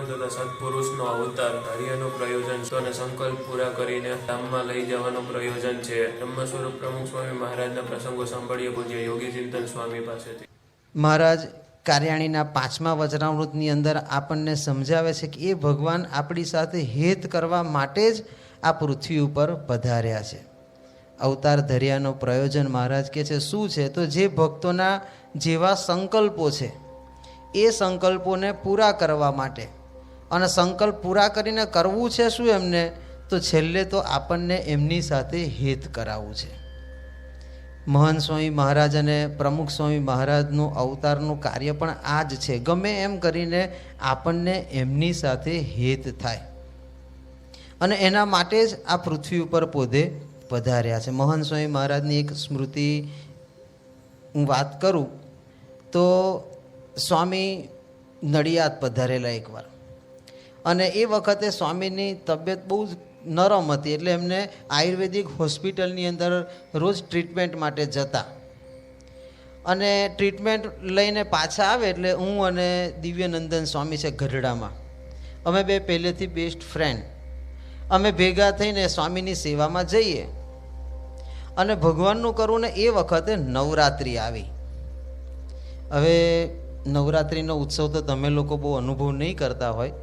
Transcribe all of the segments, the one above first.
તથા સત્પુરુષનો અવતાર, કાર્યનું પ્રયોજન અને સંકલ્પ પૂરા કરીને ધામમાં લઈ જવાનું પ્રયોજન છે. બ્રહ્મ સ્વરૂપ પ્રમુખ સ્વામી મહારાજના પ્રસંગો સાંભળીએ પૂજ્ય યોગી ચિંતન સ્વામી પાસેથી. મહારાજ કાર્યાણીના 5મા વચનામૃતની અંદર આપણને સમજાવે છે કે એ ભગવાન આપણી સાથે હેત કરવા માટે જ આ પૃથ્વી ઉપર પધાર્યા છે. અવતાર ધર્યાનો પ્રયોજન મહારાજ કહે છે શું છે? તો જે ભક્તોના જેવા સંકલ્પો છે એ સંકલ્પોને પૂરા કરવા માટે. અને સંકલ્પ પૂરા કરીને કરવું છે શું એમને? તો છેલ્લે તો આપણને એમની સાથે હેત કરાવવું છે. મહંત સ્વામી મહારાજ અને પ્રમુખ સ્વામી મહારાજનું અવતારનું કાર્ય પણ આ જ છે. ગમે એમ કરીને આપણને એમની સાથે હેત થાય અને એના માટે જ આ પૃથ્વી ઉપર પોતે પધાર્યા છે. મહંત સ્વામી મહારાજની એક સ્મૃતિ હું વાત કરું તો સ્વામી નડિયાદ પધારેલા એકવાર, અને એ વખતે સ્વામીની તબિયત બહુ જ નરમ હતી, એટલે એમને આયુર્વેદિક હોસ્પિટલની અંદર રોજ ટ્રીટમેન્ટ માટે જતા. અને ટ્રીટમેન્ટ લઈને પાછા આવે એટલે હું અને દિવ્યનંદન સ્વામી છે ગઢડામાં, અમે બે પહેલેથી બેસ્ટ ફ્રેન્ડ. અમે ભેગા થઈને સ્વામીની સેવામાં જઈએ. અને ભગવાનનું કરવું ને એ વખતે નવરાત્રિ આવી. હવે નવરાત્રિનો ઉત્સવ તો તમે લોકો બહુ અનુભવ નહીં કરતા હોય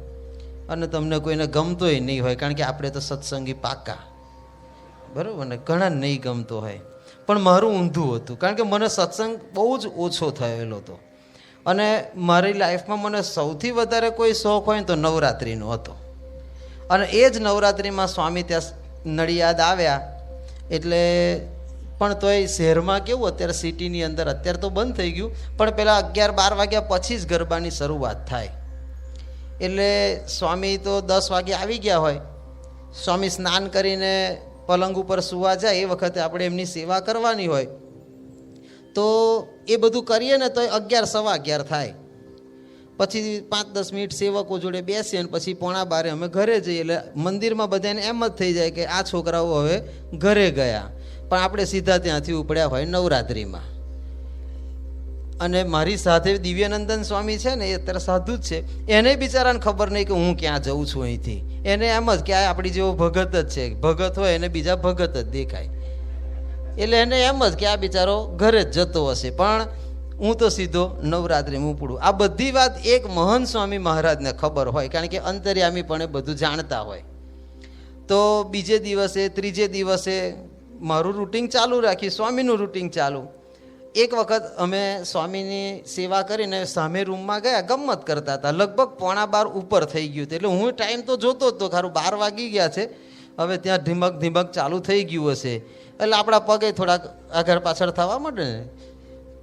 અને તમને કોઈને ગમતોય નહીં હોય, કારણ કે આપણે તો સત્સંગી પાકા, બરાબર ને? ઘણા નહીં ગમતો હોય, પણ મારું ઊંધું હતું, કારણ કે મને સત્સંગ બહુ જ ઓછો થયેલો હતો. અને મારી લાઈફમાં મને સૌથી વધારે કોઈ શોખ હોય ને તો નવરાત્રિનો હતો. અને એ જ નવરાત્રિમાં સ્વામી ત્યાં નડિયાદ આવ્યા. એટલે પણ તોય શહેરમાં કેવું, અત્યારે સિટીની અંદર અત્યારે તો બંધ થઈ ગયું, પણ પહેલાં 11-12 વાગ્યા પછી જ ગરબાની શરૂઆત થાય. એટલે સ્વામી તો 10 વાગે આવી ગયા હોય. સ્વામી સ્નાન કરીને પલંગ ઉપર સૂવા જાય એ વખતે આપણે એમની સેવા કરવાની હોય. તો એ બધું કરીએ ને તો 11-11:15 થાય. પછી 5-10 મિનિટ સેવકો જોડે બેસીએ અને પછી 11:45 અમે ઘરે જઈએ. એટલે મંદિરમાં બધાને એમ જ થઈ જાય કે આ છોકરાઓ હવે ઘરે ગયા, પણ આપણે સીધા ત્યાંથી ઉપડ્યા હોય નવરાત્રિમાં. અને મારી સાથે દિવ્યનંદન સ્વામી છે ને, એ અત્યારે સાધુ જ છે. એને બિચારાને ખબર નહીં કે હું ક્યાં જઉં છું અહીંથી. એને એમ જ કે આ આપણી જેવો ભગત જ છે, ભગત હોય એને બીજા ભગત જ દેખાય. એટલે એને એમ જ કે આ બિચારો ઘરે જ જતો હશે, પણ હું તો સીધો નવરાત્રિમાં ઉપડું. આ બધી વાત એક મહંત સ્વામી મહારાજને ખબર હોય, કારણ કે અંતર્યામી પણ એ બધું જાણતા હોય. તો બીજે દિવસે ત્રીજે દિવસે મારું રૂટિન ચાલુ રાખી, સ્વામીનું રૂટિન ચાલુ. એક વખત અમે સ્વામીની સેવા કરીને સામે રૂમમાં ગયા, ગમત કરતા હતા. લગભગ 11:15 ઉપર થઈ ગયું હતું. એટલે હું ટાઈમ તો જોતો જ તો, ખારું 12 વાગી ગયા છે, હવે ત્યાં ધીમક ચાલુ થઈ ગયું હશે. એટલે આપણા પગે થોડાક આગળ પાછળ થવા માંડે ને.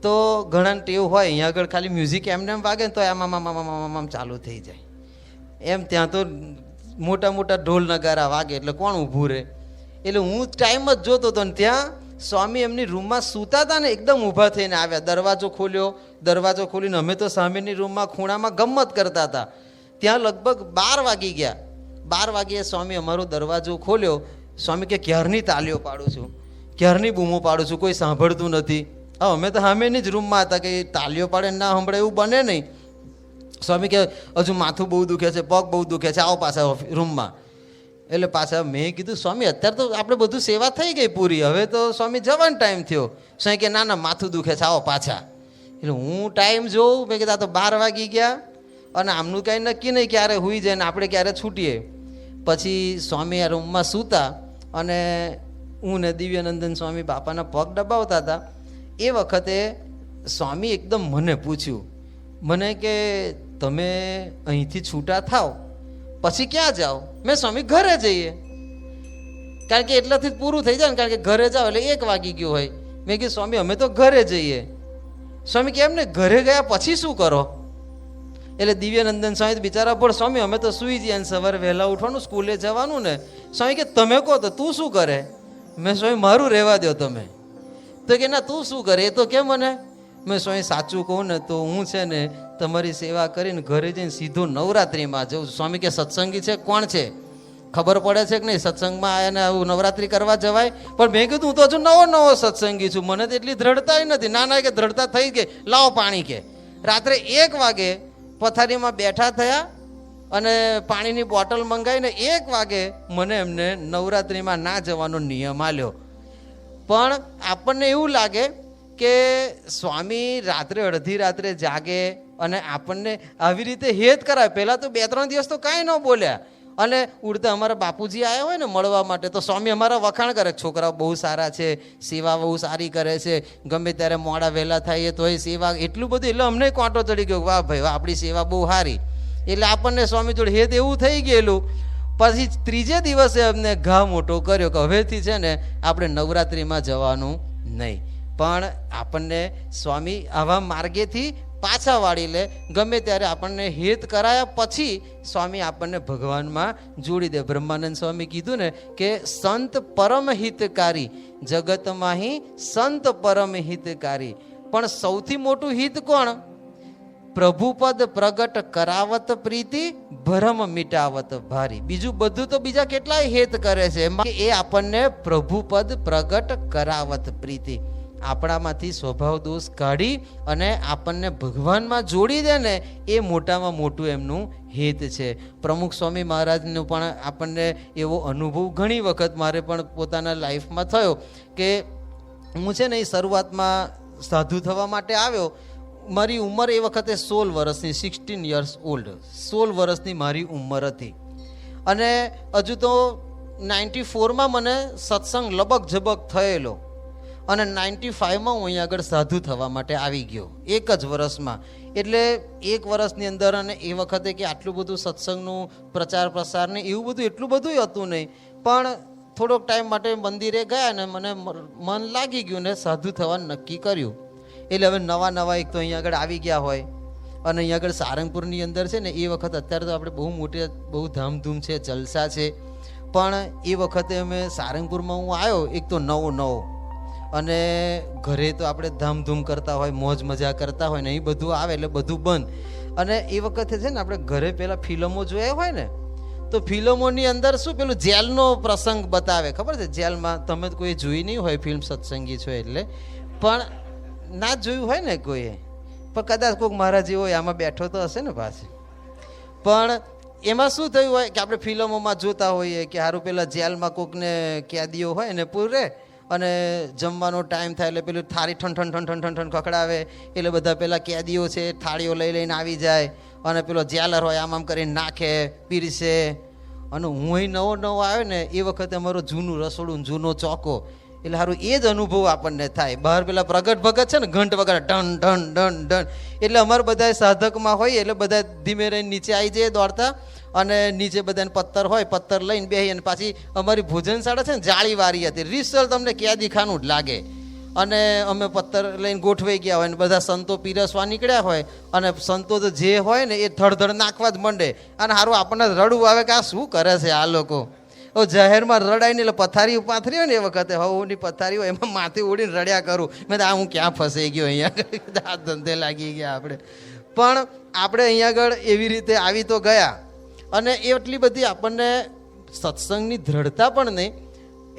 તો ઘણા ટેવ હોય, અહીંયા આગળ ખાલી મ્યુઝિક એમને એમ વાગે ને તો આમ ચાલુ થઈ જાય. એમ ત્યાં તો મોટા ઢોલ નગારા વાગે એટલે કોણ ઊભું રહે? એટલે હું ટાઈમ જ જોતો હતો ને ત્યાં સ્વામી એમની રૂમમાં સૂતા હતા ને, એકદમ ઊભા થઈને આવ્યા. દરવાજો ખોલીને અમે તો સામેની રૂમમાં ખૂણામાં ગમત કરતા હતા. ત્યાં લગભગ 12 વાગી ગયા. 12 વાગ્યે સ્વામી અમારો દરવાજો ખોલ્યો. સ્વામી કે ક્યારની તાલીઓ પાડું છું, ક્યારની બૂમો પાડું છું, કોઈ સાંભળતું નથી. અમે તો સામેની જ રૂમમાં હતા કે તાલીઓ પાડે ના સાંભળે એવું બને નહીં. સ્વામી કે હજુ માથું બહુ દુખે છે, પગ બહુ દુખે છે, આવો પાછા રૂમમાં. એટલે પાછા મેં કીધું સ્વામી અત્યારે તો આપણે બધું સેવા થઈ ગઈ પૂરી, હવે તો સ્વામી જવાનો ટાઈમ થયો. સ્વામી કે ના માથું દુખે છે, આવો પાછા. એટલે હું ટાઈમ જોઉં, મેં કીધું આ તો 12 વાગી ગયા અને આમનું કાંઈ નક્કી નહીં ક્યારે હુઈ જાય ને આપણે ક્યારે છૂટીએ. પછી સ્વામી આ રૂમમાં સૂતા અને હું ને દિવ્યનંદન સ્વામી બાપાના પગ દબાવતા હતા. એ વખતે સ્વામી એકદમ મને પૂછ્યું, મને કે તમે અહીંથી છૂટા થાવ પછી ક્યાં જાઓ? મેં સ્વામી ઘરે જઈએ, કારણ કે એટલાથી જ પૂરું થઈ જાય ને, કારણ કે ઘરે જાઓ એટલે 1 વાગી ગયો હોય. મેં કીધું સ્વામી અમે તો ઘરે જઈએ. સ્વામી કે એમને ઘરે ગયા પછી શું કરો? એટલે દિવ્યનંદન સ્વામી બિચારા પણ સ્વામી અમે તો સૂઈ જઈએ ને સવારે વહેલા ઉઠવાનું, સ્કૂલે જવાનું ને. સ્વામી કે તમે કહો તો તું શું કરે? મેં સ્વામી મારું રહેવા દો તમે. તો કે ના તું શું કરે એ તો કે મને. મેં સ્વામી સાચું કહું ને તો હું છે ને તમારી સેવા કરીને ઘરે જઈને સીધું નવરાત્રિમાં જઉં. સ્વામી કે સત્સંગી છે કોણ છે? ખબર પડે છે કે નહીં સત્સંગમાં એને આવું નવરાત્રિ કરવા જવાય? પણ મેં કીધું હું તો હજુ નવો સત્સંગી છું, મને તો એટલી દ્રઢતા નથી. ના કે દ્રઢતા થઈ ગઈ, લાવો પાણી. કે રાત્રે 1 વાગે પથારીમાં બેઠા થયા અને પાણીની બોટલ મંગાવીને 1 વાગે મને એમને નવરાત્રિમાં ના જવાનો નિયમ આલ્યો. પણ આપણને એવું લાગે કે સ્વામી રાત્રે અડધી રાત્રે જાગે અને આપણને આવી રીતે હેત કરાવે. પહેલાં તો 2-3 દિવસ તો કાંઈ ન બોલ્યા, અને ઉડતા અમારા બાપુજી આવ્યા હોય ને મળવા માટે તો સ્વામી અમારા વખાણ કરે, છોકરાઓ બહુ સારા છે, સેવા બહુ સારી કરે છે, ગમે ત્યારે મોડા વહેલા થાય તો એ સેવા એટલું બધું. એટલે અમને કોંટો ચડી ગયો, વાહ ભાઈ વાહ, આપણી સેવા બહુ સારી. એટલે આપણને સ્વામી જોડે હેત એવું થઈ ગયેલું. પછી 3જે દિવસે અમને ઘા મોટો કર્યો કે હવેથી છે ને આપણે નવરાત્રિમાં જવાનું નહીં. પણ આપણને સ્વામી આવા માર્ગેથી પાછા વાળી લે. ગમે ત્યારે આપણને હેત કરાયા પછી સ્વામી આપણને ભગવાનમાં જોડી દે. બ્રહ્માનંદ સ્વામી કીધું ને કે સંત પરમ હિતકારી, જગતમાં સંત પરમ હિતકારી. પણ સૌથી મોટું હિત કોણ? પ્રભુપદ પ્રગટ કરાવત પ્રીતિ, ભરમ મિટાવત ભારી. બીજું બધું તો બીજા કેટલાય હેત કરે છે, એ આપણને પ્રભુપદ પ્રગટ કરાવત પ્રીતિ, આપણામાંથી સ્વભાવ દોષ કાઢી અને આપણને ભગવાનમાં જોડી દે ને, એ મોટામાં મોટું એમનું હેત છે. પ્રમુખ સ્વામી મહારાજનું પણ આપણને એવો અનુભવ ઘણી વખત મારે પણ પોતાના લાઈફમાં થયો કે હું છે ને એ શરૂઆતમાં સાધુ થવા માટે આવ્યો. મારી ઉંમર એ વખતે 16 વર્ષની, 16 years old, 16 વર્ષની મારી ઉંમર હતી. અને હજુ તો 94માં મને સત્સંગ લબક ઝબક થયેલો, અને 95માં હું અહીંયા આગળ સાધુ થવા માટે આવી ગયો 1 જ વર્ષમાં. એટલે 1 વર્ષની અંદર, અને એ વખતે કે આટલું બધું સત્સંગનું પ્રચાર પ્રસાર ને એવું બધું એટલું બધું હતું નહીં. પણ થોડોક ટાઈમ માટે મંદિરે ગયા ને મને મન લાગી ગયું ને સાધુ થવાનું નક્કી કર્યું. એટલે હવે નવા એક તો અહીંયા આગળ આવી ગયા હોય, અને અહીંયા આગળ સારંગપુરની અંદર છે ને એ વખત, અત્યારે તો આપણે બહુ મોટી બહુ ધામધૂમ છે, જલસા છે, પણ એ વખતે અમે સારંગપુરમાં હું આવ્યો એક તો નવો, અને ઘરે તો આપણે ધામધૂમ કરતા હોય, મોજ મજા કરતા હોય ને, એ બધું આવે એટલે બધું બંધ. અને એ વખતે છે ને આપણે ઘરે પેલા ફિલ્મો જોયા હોય ને, તો ફિલ્મોની અંદર શું પેલું જેલનો પ્રસંગ બતાવે, ખબર છે? જેલમાં તમે કોઈ જોઈ નહીં હોય ફિલ્મ, સત્સંગી છો એટલે, પણ ના જોયું હોય ને કોઈએ, પણ કદાચ કોઈક મારા જેવો આમાં બેઠો તો હશે ને પાછું. પણ એમાં શું થયું હોય કે આપણે ફિલ્મોમાં જોતા હોઈએ કે સારું પેલા જેલમાં કોઈકને કેદીઓ હોય ને પૂરે, અને જમવાનો ટાઈમ થાય એટલે પેલું થાળી ઠન ખખડાવે, એટલે બધા પેલા કેદીઓ છે થાળીઓ લઈને આવી જાય, અને પેલો જેલર હોય આમ કરીને નાખે, પીરસે. અને હું અહીં નવો આવ્યો ને એ વખતે અમારો જૂનું રસોડું, જૂનો ચોકો, એટલે સારું એ જ અનુભવ આપણને થાય. બહાર પેલા પ્રગટ ભગત છે ને ઘંટ વગર ઢન, એટલે અમારે બધા સાધકમાં હોય એટલે બધા ધીમે રહીને નીચે આવી જઈએ દોડતા, અને નીચે બધાને પથ્થર હોય, પથ્થર લઈને બેસી. અને પાછી અમારી ભોજનશાળા છે ને જાળીવાળી હતી, રીસલ તમને ક્યાદી ખાનું જ લાગે. અને અમે પથ્થર લઈને ગોઠવાઈ ગયા હોય, ને બધા સંતો પીરસવા નીકળ્યા હોય, અને સંતો તો જે હોય ને એ થડથડ નાખવા જ માંડે. અને સારું આપણને રડવું આવે કે આ શું કરે છે આ લોકો. જાહેરમાં રડાય ને, એટલે પથારી પાથરી હોય ને એ વખતે હવની પથારી હોય એમાં માથે ઓડીને રડ્યા કરું. મેં આ હું ક્યાં ફસાઈ ગયો, અહીંયા આ ધંધે લાગી ગયા આપણે. પણ આપણે અહીંયા આગળ એવી રીતે આવી તો ગયા, અને એટલી બધી આપણને સત્સંગની દ્રઢતા પણ નહીં.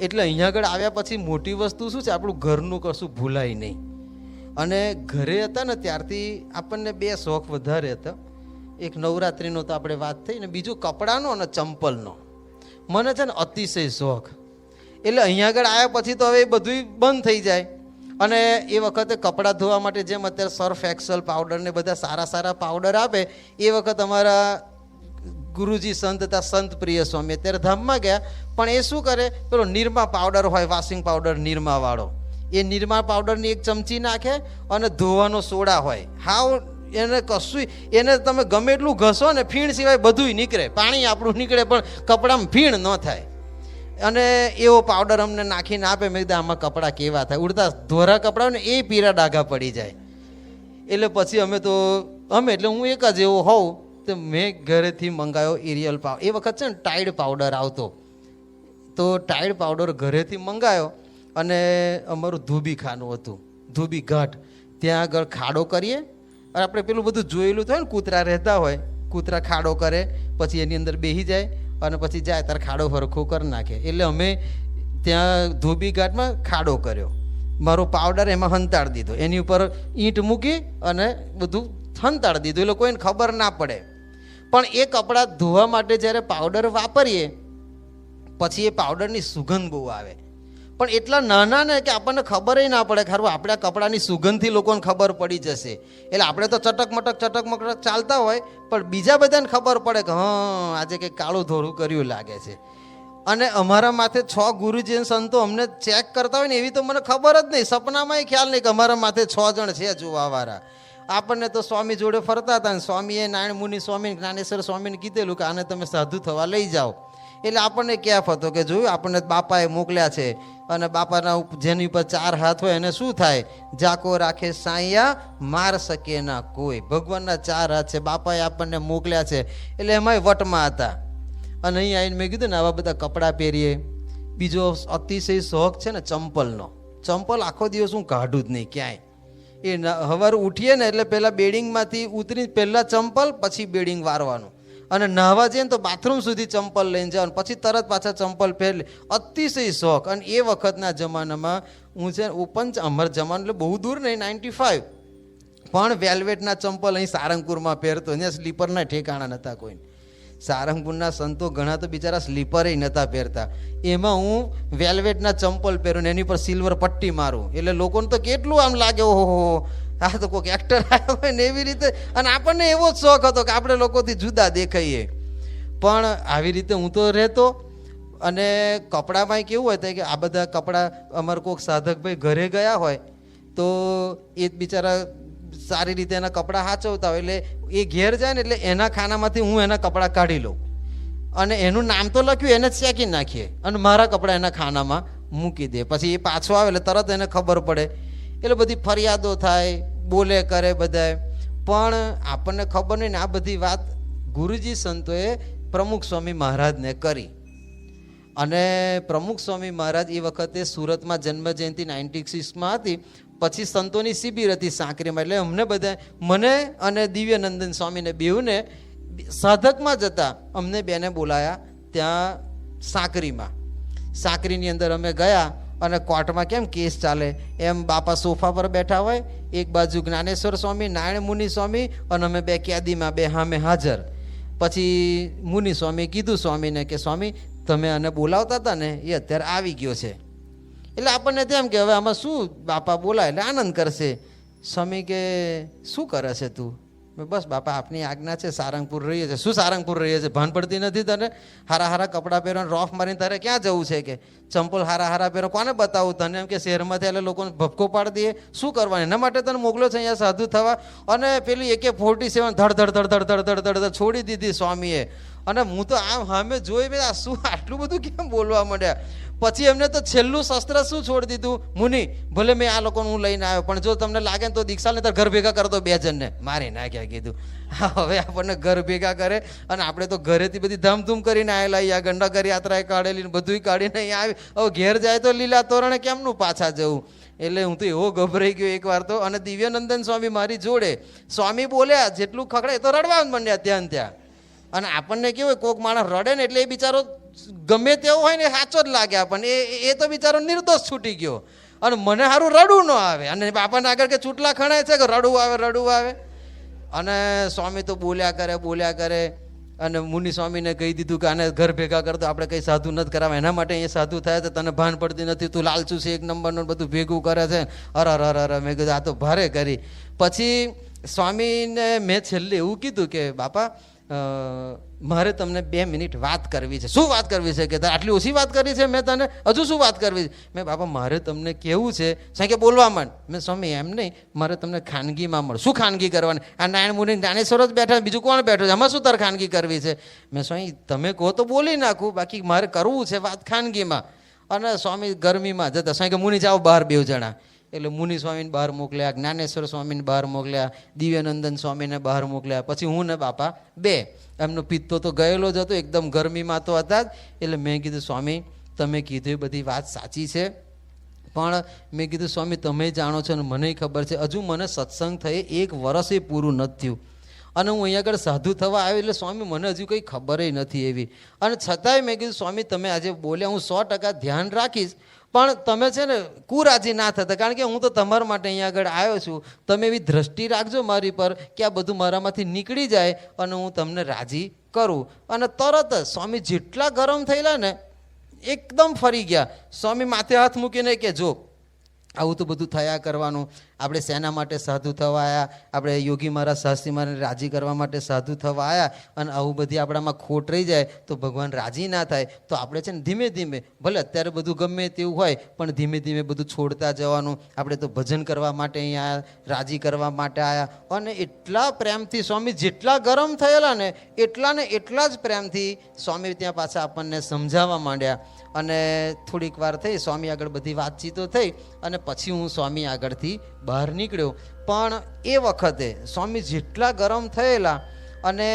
એટલે અહીંયા આગળ આવ્યા પછી મોટી વસ્તુ શું છે, આપણું ઘરનું કશું ભૂલાય નહીં. અને ઘરે હતા ને ત્યારથી આપણને 2 શોખ વધારે હતા. એક નવરાત્રિનો તો આપણે વાત થઈ, ને બીજું કપડાનો અને ચંપલનો મને છે ને અતિશય શોખ. એટલે અહીંયા આગળ આવ્યા પછી તો હવે એ બધું બંધ થઈ જાય. અને એ વખતે કપડાં ધોવા માટે જેમ અત્યારે સર્ફ એક્સલ પાવડર ને બધા સારા પાવડર આપે, એ વખત અમારા ગુરુજી સંત હતા સંત પ્રિય સ્વામી, અત્યારે ધામમાં ગયા, પણ એ શું કરે, પેલો નિરમા પાવડર હોય, વોશિંગ પાવડર નિરમા વાળો, એ નિરમા પાવડરની 1 ચમચી નાખે, અને ધોવાનો સોડા હોય, હાવ એને કશું એને તમે ગમે એટલું ઘસો ને ફીણ સિવાય બધું નીકળે, પાણી આપણું નીકળે પણ કપડામાં ફીણ ન થાય. અને એવો પાવડર અમને નાખીને આપે. મેં કીધું આમાં કપડાં કેવા થાય, ઉડતા ધોરા કપડાં ને એ પીરા ડાઘા પડી જાય. એટલે પછી અમે એટલે હું એક જ એવો હોઉં તો મેં ઘરેથી મંગાવ્યો એરિયલ પાવડર. એ વખત છે ને ટાઈડ પાવડર આવતો, તો ટાઈડ પાવડર ઘરેથી મંગાવ્યો. અને અમારું ધોબી ખાનું હતું, ધોબી ઘાટ, ત્યાં આગળ ખાડો કરીએ. અને આપણે પેલું બધું જોયેલું થાય ને, કૂતરા રહેતા હોય, કૂતરા ખાડો કરે, પછી એની અંદર બેસી જાય, અને પછી જાય ત્યારે ખાડો હરખો કરી નાખે. એટલે અમે ત્યાં ધોબી ઘાટમાં ખાડો કર્યો, મારો પાવડર એમાં હંતાડી દીધો, એની ઉપર ઈંટ મૂકી અને બધું હંતાડી દીધું, એટલે કોઈને ખબર ના પડે. પણ એ કપડાં ધોવા માટે જ્યારે પાવડર વાપરીએ પછી એ પાવડરની સુગંધ બહુ આવે. પણ એટલા નાના ને કે આપણને ખબર ના પડે, ખરું આપણા કપડાની સુગંધથી લોકોને ખબર પડી જશે. એટલે આપણે તો ચટક મટક ચાલતા હોય, પણ બીજા બધાને ખબર પડે કે હા આજે કંઈક કાળું ધોળું કર્યું લાગે છે. અને અમારા માથે 6 ગુરુજી સંતો અમને ચેક કરતા હોય ને એવી તો મને ખબર જ નહીં, સપનામાંય ખ્યાલ નહીં કે અમારા માથે 6 જણ છે જોવાવાળા. આપણને તો સ્વામી જોડે ફરતા હતા ને સ્વામીએ નારાયણ મુનિ સ્વામી જ્ઞાનેશ્વર સ્વામીને કીધેલું કે આને તમે સાધુ થવા લઈ જાઓ. એટલે આપણને કેફ હતો કે જોયું આપણને બાપાએ મોકલ્યા છે અને બાપાના જેની ઉપર 4 હાથ હોય એને શું થાય? જાકો રાખે સાયા માર શકે ના કોઈ. ભગવાનના 4 હાથ છે, બાપાએ આપણને મોકલ્યા છે. એટલે એમાંય વટમાં હતા. અને અહીં આવીને મેં કીધું ને આવા બધા કપડાં પહેરીએ. બીજો અતિશય શોખ છે ને ચંપલનો. ચંપલ આખો દિવસ હું કાઢું જ નહીં ક્યાંય. એ સવારે ઉઠીએ ને એટલે પહેલાં બેડિંગમાંથી ઉતરી પહેલાં ચંપલ, પછી બેડિંગ વારવાનું. અને નાહવા જઈએ ને તો બાથરૂમ સુધી ચંપલ લઈને જવાનું, પછી તરત પાછા ચંપલ પહેરી. અતિશય શોખ. અને એ વખતના જમાનામાં હું છે ઓપન, અમારા જમાનો એટલે બહુ દૂર નહીં, 95, પણ વેલ્વેટના ચંપલ અહીં સારંગપુરમાં પહેરતો. અહીંયા સ્લીપરના ઠેકાણા નહોતા કોઈ. સારંગપુરના સંતો ઘણા તો બિચારા સ્લીપરે નહોતા પહેરતા. એમાં હું વેલ્વેટના ચંપલ પહેરું ને એની પર સિલ્વર પટ્ટી મારું. એટલે લોકોને તો કેટલું આમ લાગે, ઓહો આ તો કોઈક એક્ટર આવ્યો હોય ને એવી રીતે. અને આપણને એવો જ શોખ હતો કે આપણે લોકોથી જુદા દેખાઈએ. પણ આવી રીતે હું તો રહેતો. અને કપડામાં કેવું હોય કે આ બધા કપડાં અમારે કોઈક સાધકભાઈ ઘરે ગયા હોય તો એ બિચારા સારી રીતે એના કપડાં સાચવતા હોય, એટલે એ ઘેર જાય ને એટલે એના ખાનામાંથી હું એના કપડાં કાઢી લઉં અને એનું નામ તો લખ્યું એને જ ચેકી નાખીએ અને મારા કપડાં એના ખાનામાં મૂકી દે. પછી એ પાછો આવે એટલે તરત એને ખબર પડે. એટલે બધી ફરિયાદો થાય, બોલે કરે બધાય. પણ આપણને ખબર નહીં ને આ બધી વાત ગુરુજી સંતોએ પ્રમુખ સ્વામી મહારાજને કરી. અને પ્રમુખ સ્વામી મહારાજ એ વખતે સુરતમાં જન્મ જયંતિ 96માં હતી. પછી સંતોની શિબિર હતી સાંકરીમાં. એટલે અમને બધા, મને અને દિવ્યનંદન સ્વામીને બેઉને સાધકમાં જતા અમને બેને બોલાયા ત્યાં સાંકરીમાં. સાંકરીની અંદર અમે ગયા અને કોર્ટમાં કેમ કેસ ચાલે એમ બાપા સોફા પર બેઠા હોય, એક બાજુ જ્ઞાનેશ્વર સ્વામી, નારાયણ મુનિ સ્વામી અને અમે 2 કેદીમાં 2 સામે હાજર. પછી મુનિ સ્વામી કીધું સ્વામીને કે સ્વામી તમે આને બોલાવતા હતા ને એ અત્યારે આવી ગયો છે. એટલે આપણને તેમ કે હવે આમાં શું બાપા બોલાય એટલે આનંદ કરશે. સ્વામી કે શું કરે છે તું? બસ બાપા આપની આજ્ઞા છે, સારંગપુર રહીએ છે. શું સારંગપુર રહીએ છે? ભાન પડતી નથી તને? હારા કપડાં પહેરવાનું, રોફ મારીને તારે ક્યાં જવું છે? કે ચંપલ હારા પહેરો, કોને બતાવું તને? એમ કે શહેરમાંથી એટલે લોકોને ભપકો પાડી દઈએ. શું કરવાનું? એના માટે તને મોકલ્યો છે અહીંયા સાધુ થવા. અને પેલી AK-47 ધડ છોડી દીધી સ્વામીએ. અને હું તો આમ સામે જોઈ મેં શું આટલું બધું કેમ બોલવા માંડ્યા. પછી એમને તો છેલ્લું શસ્ત્ર શું છોડી દીધું, મુનિ ભલે મેં આ લોકોને હું લઈને આવ્યો પણ જો તમને લાગે ને તો દીક્ષાને તાર ઘર ભેગા કરતો 2 જણને મારી નાખ્યા. કીધું હવે આપણને ઘર ભેગા કરે. અને આપણે તો ઘરેથી બધી ધામધૂમ કરીને આવેલા, અહીંયા ગંડાગર યાત્રાએ કાઢેલી બધું કાઢીને અહીંયા આવી. હવે ઘેર જાય તો લીલા તોરણે કેમનું પાછા જવું? એટલે હું તો એવો ગભરાઈ ગયો એકવાર તો. અને દિવ્યાનંદન સ્વામી મારી જોડે. સ્વામી બોલ્યા જેટલું ખકડે તો રડવા માંડ્યા ત્યાં ત્યાં. અને આપણને કેવું હોય કોઈક માણસ રડે ને એટલે એ બિચારો ગમે તેવો હોય ને સાચો જ લાગે આપણને. એ તો બિચારો નિર્દોષ છૂટી ગયો. અને મને સારું રડવું ન આવે. અને બાપાને આગળ કે ચૂંટલા ખણાય છે કે રડવું આવે. અને સ્વામી તો બોલ્યા કરે. અને મુનિ સ્વામીને કહી દીધું કે આને ઘર ભેગા કરતો, આપણે કંઈ સાધુ નથી કરાવવા, એના માટે અહીંયા સાધુ થયા તો તને ભાન પડતી નથી, તું લાલચું છે 1 નંબરનું બધું ભેગું કરે છે. અર મેં કીધું આ તો ભારે કરી. પછી સ્વામીને મેં છેલ્લે એવું કીધું કે બાપા મારે તમને 2 મિનિટ વાત કરવી છે. શું વાત કરવી છે? કે આટલી ઓછી વાત કરી છે મેં તને? હજુ શું વાત કરવી છે? મેં બાપા મારે તમને કેવું છે. સાંઈ કે બોલવા માંડ. મેં સ્વામી એમ નહીં, મારે તમને ખાનગીમાં મળે. શું ખાનગી કરવાની? આ નારાયણ મુનિ જ્ઞાનેશ્વર જ બેઠા, બીજું કોણ બેઠું છે? એમાં શું તારે ખાનગી કરવી છે? મેં સ્વામી તમે કહો તો બોલી નાખું, બાકી મારે કરવું છે વાત ખાનગીમાં. અને સ્વામી ગરમીમાં જતા. સાંઈ કે મુનિ જાઓ બહાર 2 જણા. એટલે મુનિ સ્વામીને બહાર મોકલ્યા, જ્ઞાનેશ્વર સ્વામીને બહાર મોકલ્યા, દિવ્યાનંદન સ્વામીને બહાર મોકલ્યા. પછી હું ને બાપા 2. એમનો પિત્તો તો ગયેલો જ હતો, એકદમ ગરમીમાં તો હતા જ. એટલે મેં કીધું સ્વામી તમે કીધું એ બધી વાત સાચી છે, પણ મેં કીધું સ્વામી તમે જાણો છો ને મને ખબર છે, હજુ મને સત્સંગ થઈ 1 વર્ષ પૂરું નથી થયું. અને હું અહીંયા આગળ સાધુ થવા આવ્યો એટલે સ્વામી મને હજુ કંઈ ખબર નથી એવી. અને છતાંય મેં કીધું સ્વામી તમે આજે બોલ્યા હું 100% ધ્યાન રાખીશ, પણ તમે છે ને કુરાજી ના થતા, કારણ કે હું તો તમારા માટે અહીંયા આગળ આવ્યો છું. તમે એવી દ્રષ્ટિ રાખજો મારી પર કે આ બધું મારામાંથી નીકળી જાય અને હું તમને રાજી કરું. અને તરત જ સ્વામી જેટલા ગરમ થયેલા ને એકદમ ફરી ગયા. સ્વામી માથે હાથ મૂકીને કે જો આવું તો બધું થયા કરવાનું. આપણે શેના માટે સાધુ થવા આવ્યા? આપણે યોગી મહારાજ શાસ્ત્રી મહારાજને રાજી કરવા માટે સાધુ થવા આવ્યા, અને આવું બધી આપણામાં ખોટ રહી જાય તો ભગવાન રાજી ના થાય. તો આપણે છે ને ધીમે ધીમે, ભલે અત્યારે બધું ગમે તેવું હોય, પણ ધીમે ધીમે બધું છોડતા જવાનું. આપણે તો ભજન કરવા માટે અહીંયા આવ્યા, રાજી કરવા માટે આવ્યા. અને એટલા પ્રેમથી સ્વામી જેટલા ગરમ થયેલા ને એટલા જ પ્રેમથી સ્વામી ત્યાં પાછા આપણને સમજાવવા માંડ્યા. અને થોડીક વાર થઈ, સ્વામી આગળ બધી વાતચીતો થઈ, અને પછી હું સ્વામી આગળથી બહાર નીકળ્યો. પણ એ વખતે સ્વામી જેટલા ગરમ થયેલા, અને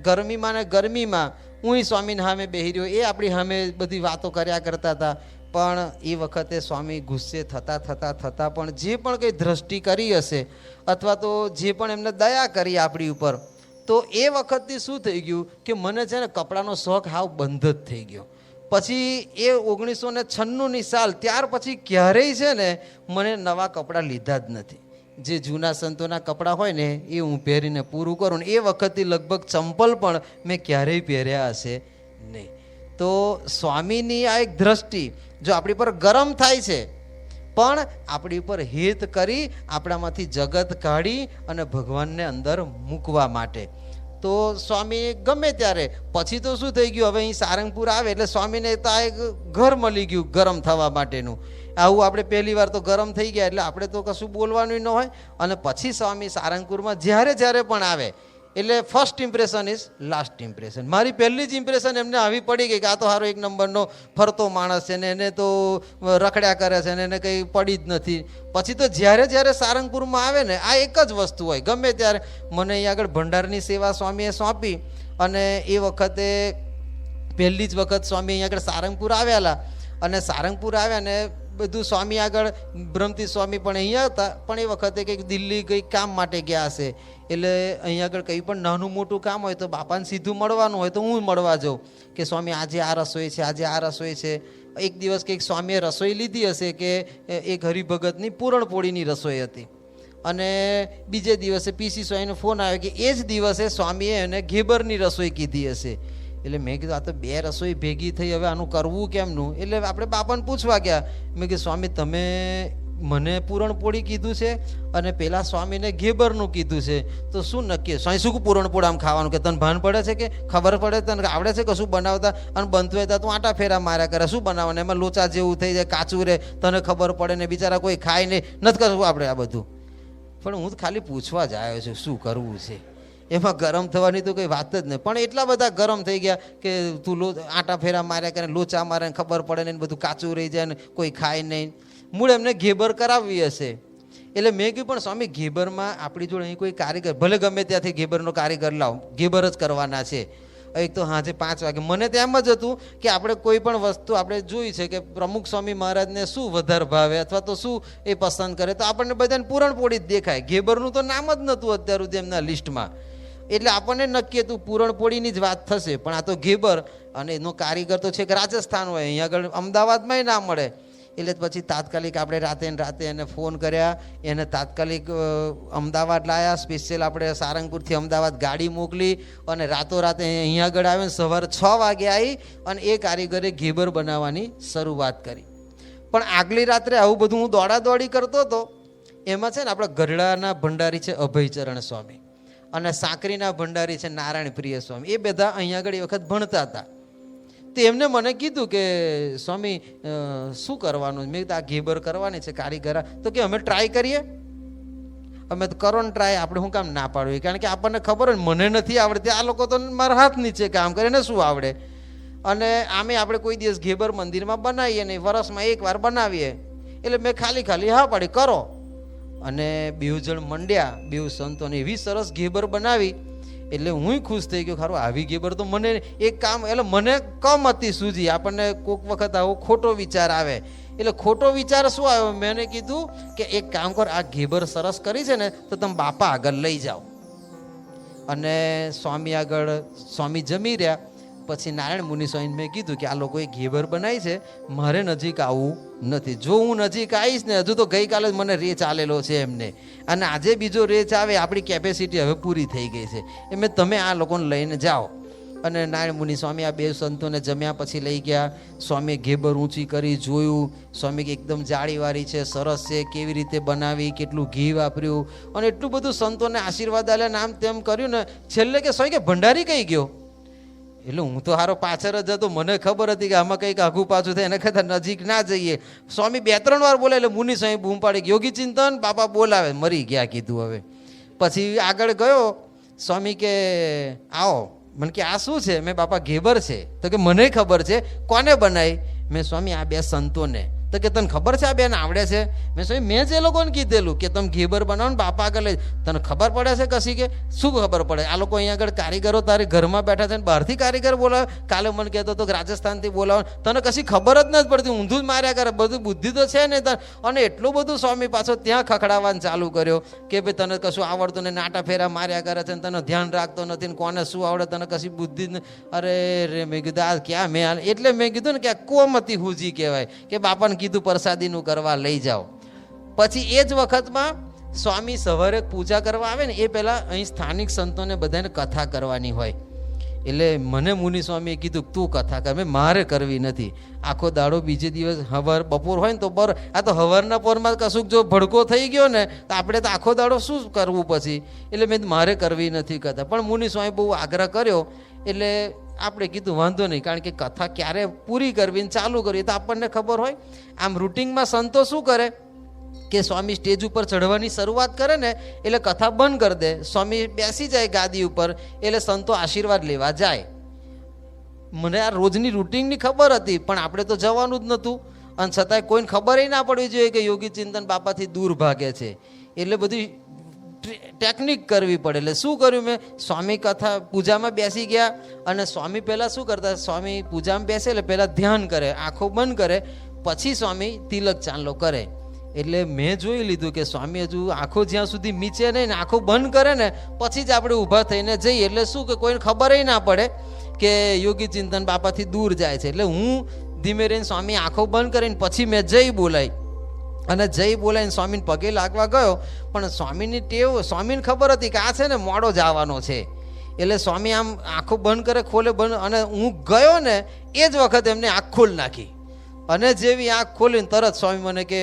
ગરમીમાં હું સ્વામીને સામે બેહી રહ્યો, એ આપણી સામે બધી વાતો કર્યા કરતા હતા. પણ એ વખતે સ્વામી ગુસ્સે થતા પણ જે પણ કંઈ દ્રષ્ટિ કરી હશે, અથવા તો જે પણ એમને દયા કરી આપણી ઉપર, તો એ વખતથી શું થઈ ગયું કે મને છે ને કપડાનો શોખ હાવ બંધ જ થઈ ગયો. પછી એ 1996ની સાલ, ત્યાર પછી ક્યારેય છે ને મને નવા કપડાં લીધા જ નથી. જે જૂના સંતોના કપડાં હોય ને એ હું પહેરીને પૂરું કરું. ને એ વખતથી લગભગ ચંપલ પણ મેં ક્યારેય પહેર્યા હશે નહીં. તો સ્વામીની આ એક દ્રષ્ટિ જો આપણી પર ગરમ થાય છે, પણ આપણી ઉપર હેત કરી આપણામાંથી જગત કાઢી અને ભગવાનને અંદર મૂકવા માટે. તો સ્વામી ગમે ત્યારે, પછી તો શું થઈ ગયું, હવે અહીં સારંગપુર આવે એટલે સ્વામીને તો આ એક ઘર મળી ગયું ગરમ થવા માટેનું. આવું આપણે પહેલી વાર તો ગરમ થઈ ગયા એટલે આપણે તો કશું બોલવાનું ન હોય. અને પછી સ્વામી સારંગપુરમાં જ્યારે પણ આવે એટલે first impression is last impression. મારી પહેલી જ ઇમ્પ્રેશન એમને આવી પડી ગઈ કે આ તો સારો એક નંબરનો ફરતો માણસ છે ને એને તો રખડ્યા કરે છે ને એને કંઈ પડી જ નથી. પછી તો જ્યારે સારંગપુરમાં આવે ને આ એક જ વસ્તુ હોય, ગમે ત્યારે મને અહીં આગળ ભંડારની સેવા સ્વામીએ સોંપી. અને એ વખતે પહેલી જ વખત સ્વામી અહીં આગળ સારંગપુર આવેલા, અને સારંગપુર આવ્યા ને બધું સ્વામી આગળ, બ્રહ્મતી સ્વામી પણ અહીંયા હતા, પણ એ વખતે કંઈક દિલ્હી કંઈક કામ માટે ગયા હશે. એટલે અહીંયા આગળ કંઈ પણ નાનું મોટું કામ હોય તો બાપાને સીધું મળવાનું હોય તો હું મળવા જાઉં કે સ્વામી આજે આ રસોઈ છે, આજે આ રસોઈ છે. એક દિવસ કંઈક સ્વામીએ રસોઈ લીધી હશે કે એક હરિભગતની પૂરણપોળીની રસોઈ હતી, અને બીજે દિવસે પીસી સ્વામીનો ફોન આવ્યો કે એ જ દિવસે સ્વામીએ એને ઘેબરની રસોઈ કીધી હશે. એટલે મેં કીધું આ તો બે રસોઈ ભેગી થઈ, હવે આનું કરવું કેમનું? એટલે આપણે બાપાને પૂછવા ગયા. મેં કીધું સ્વામી તમે મને પૂરણપોળી કીધું છે અને પેલા સ્વામીને ઘેબરનું કીધું છે, તો શું નક્કી? સ્વામી શું પૂરણપોળ આમ ખાવાનું, કે તને ભાન પડે છે, કે ખબર પડે, તને આવડે છે કશું બનાવતા? અને બનતું હોય તું આટા ફેરા માર્યા કરે, શું બનાવવાનું? એમાં લોચા જેવું થઈ જાય, કાચું રહે, તને ખબર પડે ને બિચારા કોઈ ખાય નહીં, નથી કરવું આપણે આ બધું. પણ હું ખાલી પૂછવા જ આવ્યો છું શું કરવું છે. એમાં ગરમ થવાની તો કંઈ વાત જ નહીં. પણ એટલા બધા ગરમ થઈ ગયા કે તું આટા ફેરા માર્યા કરે, લોચા મારે, ખબર પડે ને બધું કાચું રહી જાય ને કોઈ ખાય નહીં. મૂળ એમને ઘેબર કરાવવી હશે. એટલે મેં કહ્યું પણ સ્વામી ઘેબરમાં આપણી જોડે અહીં કોઈ કારીગર, ભલે ગમે ત્યાંથી ઘેબરનો કારીગર લાવો, ઘેબર જ કરવાના છે. એક તો સાંજે 5 વાગે. મને તો એમ જ હતું કે આપણે કોઈ પણ વસ્તુ આપણે જોઈ છે કે પ્રમુખ સ્વામી મહારાજને શું વધારે ભાવે અથવા તો શું એ પસંદ કરે, તો આપણને બધાને પૂરણપોળી જ દેખાય. ઘેબરનું તો નામ જ નહોતું અત્યાર સુધી એમના લિસ્ટમાં. એટલે આપણને નક્કી હતું પૂરણપોળીની જ વાત થશે, પણ આ તો ઘેબર, અને એનો કારીગર તો છે કે રાજસ્થાન હોય, અહીંયા આગળ અમદાવાદમાંય ના મળે. એટલે પછી તાત્કાલિક આપણે રાતે એને ફોન કર્યા, એને તાત્કાલિક અમદાવાદ લાવ્યા. સ્પેશિયલ આપણે સારંગપુરથી અમદાવાદ ગાડી મોકલી અને રાતે અહીંયા આગળ આવે. સવારે 6 વાગે આવી અને એ કારીગરે ઘેબર બનાવવાની શરૂઆત કરી. પણ આગલી રાત્રે આવું બધું હું દોડાદોડી કરતો હતો. એમાં છે ને આપણા ગઢડાના ભંડારી છે અભયચરણ સ્વામી, અને સાંકરીના ભંડારી છે નારાયણ પ્રિય સ્વામી. એ બધા અહીંયા આગળ એ વખત ભણતા હતા. તો એમને મને કીધું કે સ્વામી શું કરવાનું? મેં કીધું આ ઘેબર કરવાની છે કારીગર. તો કે અમે ટ્રાય કરીએ. અમે તો કરો ને ટ્રાય, આપણે શું કામ ના પાડવી? કારણ કે આપણને ખબર હોય મને નથી આવડતી, આ લોકો તો મારા હાથ નીચે કામ કરે ને શું આવડે. અને આમે આપણે કોઈ દિવસ ઘેબર મંદિરમાં બનાવીએ નહીં, વર્ષમાં 1 વાર બનાવીએ. એટલે મેં ખાલી હા પાડી કરો. અને 2 જણ મંડ્યા, 2 સંતોને એવી સરસ ઘેબર બનાવી. એટલે હું ખુશ થઈ ગયો, ખરું આવી ઘેબર તો મને એક કામ, એટલે મને કમ હતી સૂજી. આપણને કોઈક વખત આવો ખોટો વિચાર આવે. એટલે ખોટો વિચાર શું આવ્યો, મેં કીધું કે એક કામ કર, આ ઘેબર સરસ કરી છે ને તો તમે બાપા આગળ લઈ જાઓ. અને સ્વામી આગળ સ્વામી જમી રહ્યા. પછી નારાયણ મુનિ સ્વામીને મેં કીધું કે આ લોકોએ ઘેબર બનાવી છે, મારે નજીક આવવું નથી. જો હું નજીક આવીશ ને, હજુ તો ગઈકાલે જ મને રેચ આલેલો છે એમને, અને આજે બીજો રેચ આવે, આપણી કેપેસિટી હવે પૂરી થઈ ગઈ છે, એમ તમે આ લોકોને લઈને જાઓ. અને નારાયણ મુનિ સ્વામી આ બે સંતોને જમ્યા પછી લઈ ગયા. સ્વામીએ ઘેબર ઊંચી કરી, જોયું. સ્વામી એકદમ જાળીવાળી છે, સરસ છે, કેવી રીતે બનાવી, કેટલું ઘી વાપર્યું, અને એટલું બધું સંતોને આશીર્વાદ આલ્યા, આમ તેમ કર્યું ને. છેલ્લે કે સ્વામી કે ભંડારી કઈ ગયો? એટલે હું તો હારો પાછળ જ હતો, મને ખબર હતી કે આમાં કંઈક આઘું પાછું થાય, એને કહેતા નજીક ના જઈએ. સ્વામી 2-3 વાર બોલે એટલે મુનિ સ્વામી બૂમ પાડી, યોગી ચિંતન બાપા બોલાવે, મરી ગયા કીધું. હવે પછી આગળ ગયો. સ્વામી કે આવો. મને કે આ શું છે? મેં બાપા ઘેબર છે. તો કે મને ખબર છે. કોને બનાવી? મેં સ્વામી આ બે સંતોને. તો કે તને ખબર છે આ બેન આવડે છે? મેં સ્વામી મેં જ એ લોકોને કીધેલું કે તમે ઘેબર બનાવો ને બાપા આગળ લઈ. તને ખબર પડે છે કશી? કે શું ખબર પડે? આ લોકો અહીંયા આગળ કારીગરો તારી ઘરમાં બેઠા છે ને બહારથી કારીગર બોલાવે. કાલે મને કહેતો હતો રાજસ્થાનથી બોલાવે. તને કશી ખબર જ નથી પડતી, ઊંધું જ માર્યા કરે. બધું બુદ્ધિ તો છે ને. અને એટલું બધું સ્વામી પાછો ત્યાં ખખડાવવાનું ચાલુ કર્યો કે ભાઈ તને કશું આવડતું ને, નાટા ફેરા માર્યા કરે છે ને, તને ધ્યાન રાખતો નથી ને, કોને શું આવડે, તને કશી બુદ્ધિ જ. અરે રે, મેં કીધું આ ક્યાં મેં. એટલે મેં કીધું ને કે આ કોમતી હુજી કહેવાય કે બાપાને કીધું પ્રસાદીનું કરવા લઈ જાઓ. પછી એ જ વખતમાં સ્વામી સવારે પૂજા કરવા આવે ને એ પહેલાં અહીં સ્થાનિક સંતોને બધાને કથા કરવાની હોય. એટલે મને મુનિ સ્વામીએ કીધું તું કથા કર. મેં મારે કરવી નથી. આખો દાડો બીજે દિવસ હવાર બપોર હોય ને તો આ તો હવારના પોરમાં કશુંક જો ભડકો થઈ ગયો ને તો આપણે તો આખો દાડો શું કરવું પછી. એટલે મેં મારે કરવી નથી કથા. પણ મુનિ સ્વામી બહુ આગ્રહ કર્યો એટલે આપણે કીધું વાંધો નહીં, કારણ કે કથા ક્યારે પૂરી કરવી ને ચાલુ કરવી તો આપણને ખબર હોય. આમ રૂટિનમાં સંતો શું કરે કે સ્વામી સ્ટેજ ઉપર ચઢવાની શરૂઆત કરે ને એટલે કથા બંધ કરી દે. સ્વામી બેસી જાય ગાદી ઉપર એટલે સંતો આશીર્વાદ લેવા જાય. મને આ રોજની રૂટિનની ખબર હતી પણ આપણે તો જવાનું જ નહોતું, અને છતાંય કોઈને ખબર ના પડવી જોઈએ કે યોગી ચિંતન બાપાથી દૂર ભાગે છે. એટલે બધી ટેકનિક કરવી પડે. એટલે શું કર્યું મેં? સ્વામી કથા પૂજામાં બેસી ગયા અને સ્વામી પહેલાં શું કરતા? સ્વામી પૂજામાં બેસે એટલે પહેલાં ધ્યાન કરે, આંખો બંધ કરે, પછી સ્વામી તિલક ચાંદલો કરે. એટલે મેં જોઈ લીધું કે સ્વામી હજુ આંખો જ્યાં સુધી મીચે નહીં ને આંખો બંધ કરે ને પછી જ આપણે ઊભા થઈને જઈએ. એટલે શું કે કોઈને ખબર ના પડે કે યોગી ચિંતન બાપાથી દૂર જાય છે. એટલે હું ધીમે રહીને સ્વામી આંખો બંધ કરીને પછી મેં જય બોલાઈ અને જય બોલાઈને સ્વામીને પગે લાગવા ગયો. પણ સ્વામીની ટેવ, સ્વામીને ખબર હતી કે આ છે ને મોડો જ આવવાનો છે. એટલે સ્વામી આમ આંખો બંધ કરે, ખોલે બંધ, અને હું ગયો ને એ જ વખતે એમને આંખ ખોલ નાખી. અને જેવી આંખ ખોલીને તરત સ્વામી મને કે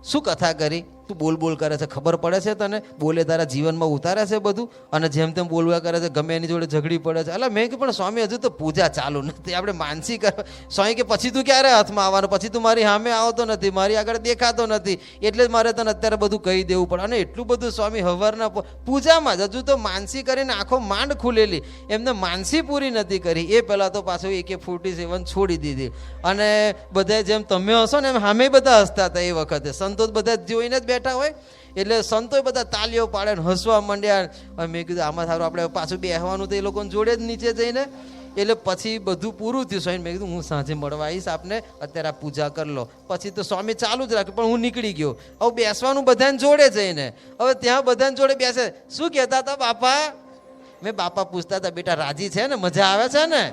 શું કથા કરી? તું બોલ બોલ કરે છે, ખબર પડે છે તને? બોલે તારા જીવનમાં ઉતારે છે બધું, અને જેમ તેમ બોલવા કરે છે, ગમે એની જોડે ઝઘડી પડે છે. એટલે મેં કે પણ સ્વામી હજુ તો પૂજા ચાલુ નથી, આપણે માનસી કરવા. સ્વામી કે પછી તું ક્યારે હાથમાં આવવાનું? પછી તું મારી સામે આવતો નથી, મારી આગળ દેખાતો નથી, એટલે જ મારે તને અત્યારે બધું કહી દેવું પડે. અને એટલું બધું સ્વામી હવારના પૂજામાં જ હજુ તો માનસી કરીને આંખો માંડ ખુલેલી, એમને માનસી પૂરી નથી કરી. એ પહેલાં તો પાછું AK-47 છોડી દીધી. અને બધા જેમ તમે હશો ને એમ સામે બધા હસતા હતા. એ વખતે સંતો બધા જોઈને જ બેઠા હોય એટલે સંતોય બધા તાલીઓ પાડે ને હસવા માંડ્યા. મેં કીધું આમાં સારું આપણે પાછું બેસવાનું તો એ લોકોને જોડે જ નીચે જઈને. એટલે પછી બધું પૂરું થયું. સ્વામી મેં કીધું હું સાંજે મળવા આવીશ આપને, અત્યારે આ પૂજા કરી લો. પછી તો સ્વામી ચાલુ જ રાખ્યું પણ હું નીકળી ગયો. હવે બેસવાનું બધાને જોડે જઈને, હવે ત્યાં બધાને જોડે બેસે. શું કહેતા હતા બાપા? મેં બાપા પૂછતા હતા બેટા રાજી છે ને, મજા આવે છે ને,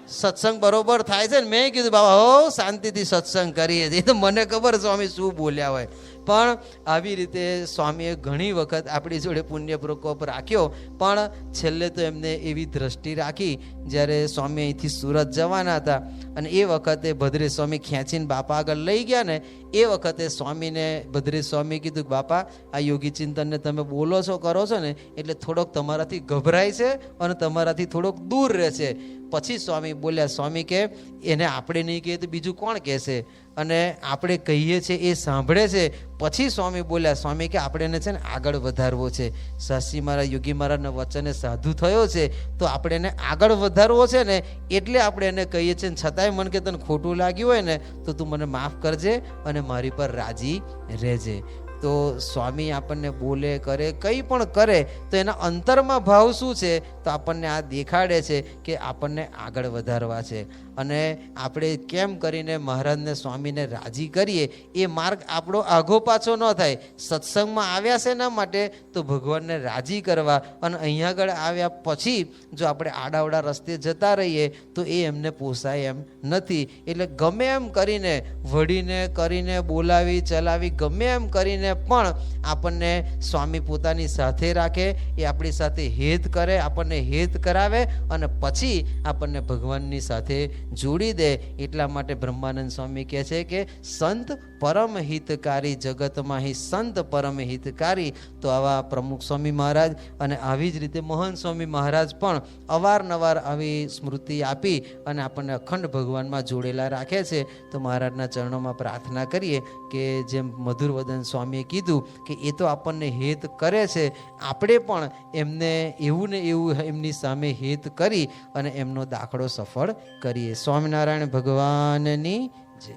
સત્સંગ બરોબર થાય છે ને? મેં કીધું બાબા હો શાંતિથી સત્સંગ કરીએ છીએ. તો મને ખબર સ્વામી શું બોલ્યા હોય. પણ આવી રીતે સ્વામીએ ઘણી વખત આપણી જોડે પુણ્ય પ્રકોપ રાખ્યો. પણ છેલ્લે તો એમને એવી દ્રષ્ટિ રાખી જ્યારે સ્વામી અહીંથી સુરત જવાના હતા અને એ વખતે ભદ્રેશ સ્વામી ખેંચીને બાપા આગળ લઈ ગયા ને એ વખતે સ્વામીને ભદ્રેશ સ્વામી કીધું બાપા આ યોગી ચિંતનને તમે બોલો છો કરો છો ને એટલે થોડોક તમારાથી ગભરાય છે અને તમારાથી થોડોક દૂર રહે છે. પછી સ્વામી બોલ્યા, સ્વામી કે એને આપણે નહીં કહીએ તો બીજું કોણ કહેશે, અને આપણે કહીએ છીએ એ સાંભળે છે. પછી સ્વામી બોલ્યા, સ્વામી કે આપણે એને છે ને આગળ વધારવો છે. સાસી મહારાજ યોગી મહારાજના વચને સાધુ થયો છે તો આપણે એને આગળ વધારવો છે ને એટલે આપણે એને કહીએ છીએ. છતાંય મને કે તને ખોટું લાગ્યું હોય ને તો તું મને માફ કરજે અને મારી પર રાજી રહેજે. તો સ્વામી આપણને બોલે કરે કંઈ પણ કરે તો એના અંતરમાં ભાવ શું છે તો આપણને આ દેખાડે છે કે આપણને આગળ વધારવા છે. અને આપણે કેમ કરીને મહારાજને સ્વામીને રાજી કરીએ એ માર્ગ આપણો આઘો પાછો ન થાય. સત્સંગમાં આવ્યા છે એના માટે તો ભગવાનને રાજી કરવા, અને અહીંયા આગળ આવ્યા પછી જો આપણે આડાવડા રસ્તે જતા રહીએ તો એ એમને પોસાય એમ નથી. એટલે ગમે એમ કરીને વળીને કરીને બોલાવી ચલાવી ગમે એમ કરીને પણ આપણને સ્વામી પોતાની સાથે રાખે, એ આપણી સાથે હેત કરે, આપણને હેત કરાવે અને પછી આપણને ભગવાનની સાથે જોડી દે. એટલા માટે બ્રહ્માનંદ સ્વામી કહે છે કે સંત પરમ હિતકારી, જગતમાં હિ સંત પરમ હિતકારી. તો આવા પ્રમુખ સ્વામી મહારાજ અને આવી જ રીતે મોહન સ્વામી મહારાજ પણ અવારનવાર આવી સ્મૃતિ આપી અને આપણને અખંડ ભગવાનમાં જોડેલા રાખે છે. તો મહારાજના ચરણોમાં પ્રાર્થના કરીએ કે જેમ મધુરવદન સ્વામીએ કીધું કે એ તો આપણને હેત કરે છે, આપણે પણ એમને એવું ને એવું એમની સામે હેત કરી અને એમનો દાખલો સફળ કરીએ. સ્વામિનારાયણ ભગવાનની જય.